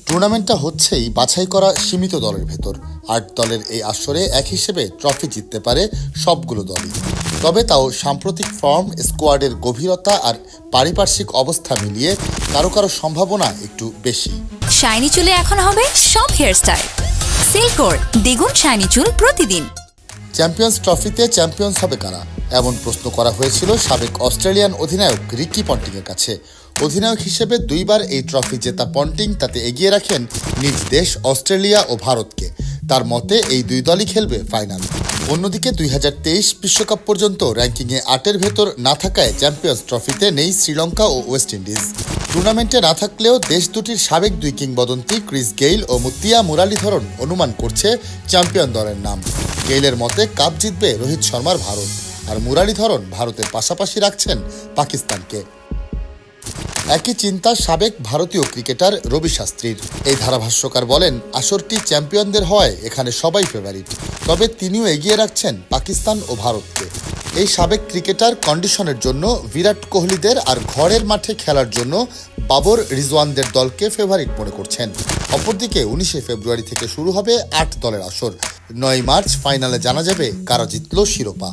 টুর্নামেন্টটা হচ্ছেই বাছাই করা সীমিত দলের ভেতর। ৮ দলের এই আসরে এক হিসেবে ট্রফি জিততে পারে সবগুলো দলই। তবে তাও সাম্প্রতিক ফর্ম, স্কোয়াডের গভীরতা আর পারিপার্শ্বিক অবস্থা মিলিয়ে কারো কারো সম্ভাবনা একটু বেশি। শাইনি চুলে এখন হবে সব হেয়ারস্টাইল। সিল্কোর দ্বিগুণ শাইনি চুল প্রতিদিন। চ্যাম্পিয়ন্স ট্রফিতে চ্যাম্পিয়ন্স হবে কারা, এমন প্রশ্ন করা হয়েছিল সাবেক অস্ট্রেলিয়ান অধিনায়ক রিকি পন্টিংয়ের কাছে। অধিনায়ক হিসেবে 2 বার এই ট্রফি জেতা পন্টিং তাতে এগিয়ে রাখেন নিজ দেশ অস্ট্রেলিয়া ও ভারতকে। তার মতে এই 2 দলই খেলবে ফাইনাল। অন্যদিকে 2023 বিশ্বকাপ পর্যন্ত র্যাঙ্কিংয়ে 8-এর ভেতর না থাকায় চ্যাম্পিয়ন্স ট্রফিতে নেই শ্রীলঙ্কা ও ওয়েস্ট ইন্ডিজ। টুর্নামেন্টে না থাকলেও দেশ দুটির সাবেক 2 কিংবদন্তি ক্রিস গেইল ও মুতিয়া মুরালীধরন অনুমান করছে চ্যাম্পিয়ন দলের নাম। গেইলের মতে কাপ জিতবে রোহিত শর্মার ভারত, আর মুরালীধরন ভারতের পাশাপাশি রাখছেন পাকিস্তানকে। একই চিন্তা সাবেক ভারতীয় ক্রিকেটার রবি শাস্ত্রীর। এই ধারাভাষ্যকার বলেন, আসরটি চ্যাম্পিয়নদের হয় এখানে সবাই ফেভারিট, তবে তিনিও এগিয়ে রাখছেন পাকিস্তান ও ভারতকে। এই সাবেক ক্রিকেটার কন্ডিশনের জন্য বিরাট কোহলিদের আর ঘরের মাঠে খেলার জন্য বাবর রিজওয়ানদের দলকে ফেভারিট মনে করছেন। অপরদিকে 19 ফেব্রুয়ারি থেকে শুরু হবে 8 দলের আসর। 9 মার্চ ফাইনালে জানা যাবে কারা জিতল শিরোপা।